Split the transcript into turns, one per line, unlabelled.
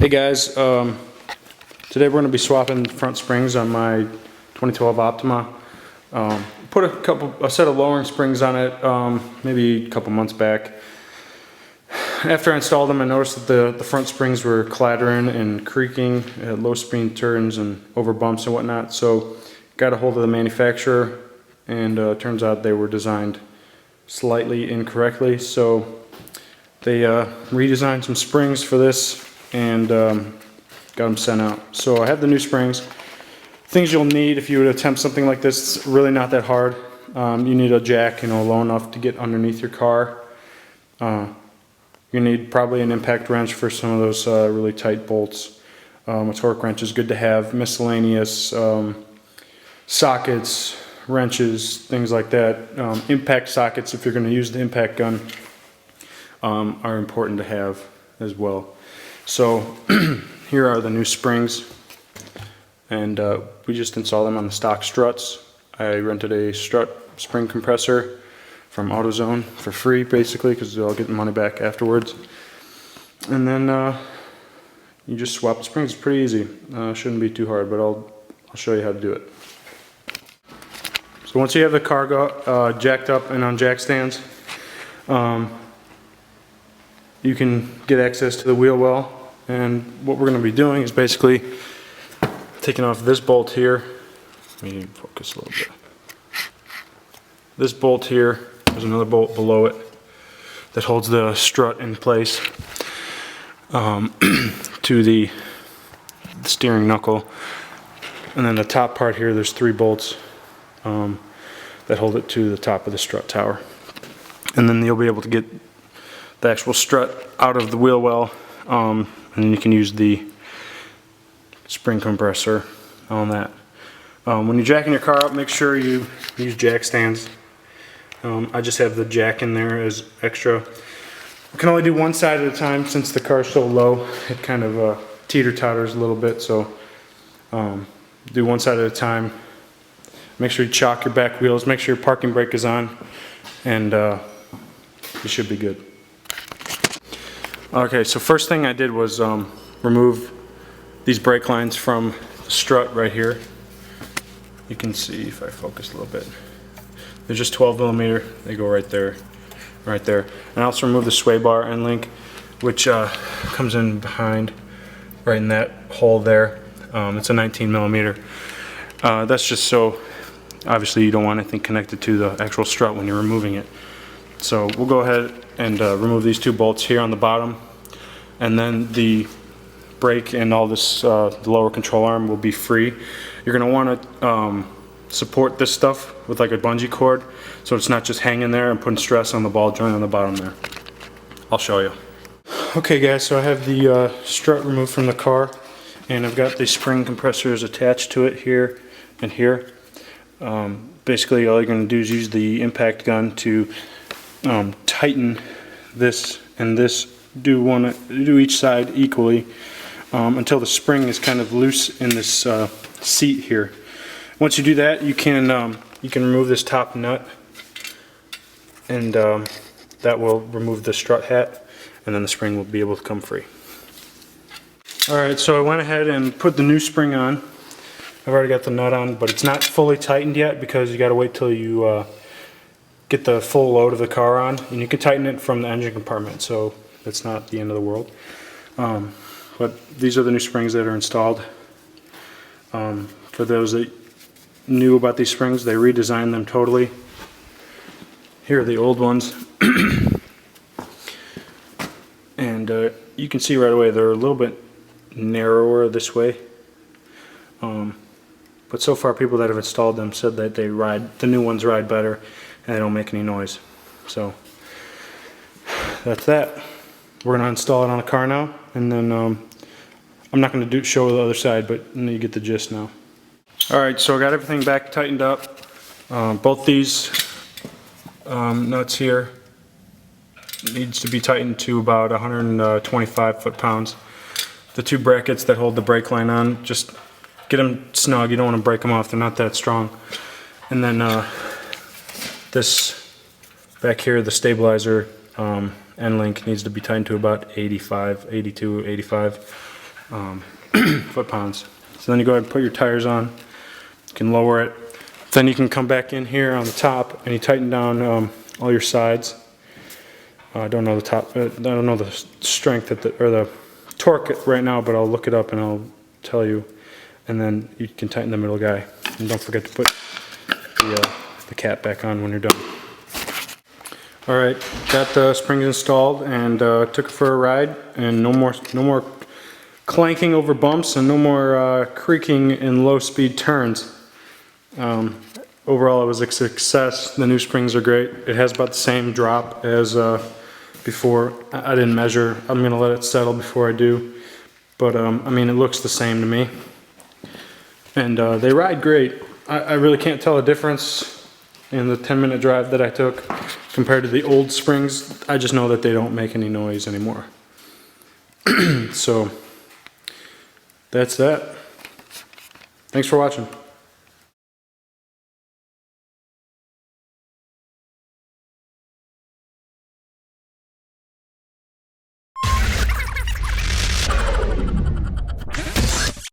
Hey guys, today we're going to be swapping front springs on my 2012 Optima. Put a set of lowering springs on it maybe a couple months back. After I installed them, I noticed that the front springs were clattering and creaking. It had low speed turns and over bumps and whatnot, so got a hold of the manufacturer, and turns out they were designed slightly incorrectly, so they redesigned some springs for this and got them sent out. So I have the new springs. Things you'll need if you would attempt something like this, it's really not that hard. You need a jack, low enough to get underneath your car. You need probably an impact wrench for some of those really tight bolts. A torque wrench is good to have. Miscellaneous sockets, wrenches, things like that. Impact sockets, if you're going to use the impact gun, are important to have as well. So here are the new springs, and we just installed them on the stock struts. I rented a strut spring compressor from AutoZone for free, basically, because I'll get the money back afterwards. And then you just swap the springs. It's pretty easy. Shouldn't be too hard, but I'll show you how to do it. So once you have the car jacked up and on jack stands, you can get access to the wheel well. And what we're going to be doing is basically taking off this bolt here. Let me focus a little bit. This bolt here, there's another bolt below it that holds the strut in place to the steering knuckle. And then the top part here, there's 3 bolts that hold it to the top of the strut tower. And then you'll be able to get the actual strut out of the wheel well, and then you can use the spring compressor on that. When you're jacking your car up, make sure you use jack stands. I just have the jack in there as extra. I can only do one side at a time since the car is so low. It kind of teeter-totters a little bit, so do one side at a time. Make sure you chock your back wheels, make sure your parking brake is on, and you should be good. Okay, so first thing I did was remove these brake lines from the strut right here. You can see if I focus a little bit. They're just 12mm. They go right there, right there. And I also removed the sway bar end link, which comes in behind, right in that hole there. It's a 19mm. That's just so, obviously you don't want anything connected to the actual strut when you're removing it. So we'll go ahead and remove these 2 bolts here on the bottom, and then the brake and all this, the lower control arm will be free. You're going to want to support this stuff with like a bungee cord, so it's not just hanging there and putting stress on the ball joint on the bottom there. I'll show you. Okay guys, so I have the strut removed from the car, and I've got the spring compressors attached to it here and here. Basically all you're going to do is use the impact gun to tighten this and this, do each side equally until the spring is kind of loose in this seat here. Once you do that, you can remove this top nut, and that will remove the strut hat, and then the spring will be able to come free. Alright, so I went ahead and put the new spring on. I've already got the nut on, but it's not fully tightened yet because you got to wait till you get the full load of the car on, and you can tighten it from the engine compartment, so that's not the end of the world. But these are the new springs that are installed. For those that knew about these springs, they redesigned them totally. Here are the old ones. And you can see right away they're a little bit narrower this way. But so far people that have installed them said that the new ones ride better and they don't make any noise. So that's that. We're going to install it on the car now, and then I'm not going to show the other side, but you get the gist now. Alright, so I got everything back tightened up. Both these nuts here needs to be tightened to about 125 foot-pounds. The 2 brackets that hold the brake line on, just get them snug. You don't want to break them off, they're not that strong. And then this back here, the stabilizer end link needs to be tightened to about 85, 82, 85. foot-pounds. So then you go ahead and put your tires on. You can lower it. Then you can come back in here on the top and you tighten down all your sides. I don't know the top. I don't know the strength or the torque right now, but I'll look it up and I'll tell you. And then you can tighten the middle guy. And don't forget to put the cap back on when you're done. All right, got the springs installed and took it for a ride. And no more clanking over bumps and no more creaking in low-speed turns. Overall, it was a success. The new springs are great. It has about the same drop as before. I didn't measure. I'm going to let it settle before I do. But, I mean, it looks the same to me. And they ride great. I really can't tell a difference in the 10-minute drive that I took compared to the old springs. I just know that they don't make any noise anymore. So, that's that. Thanks for watching.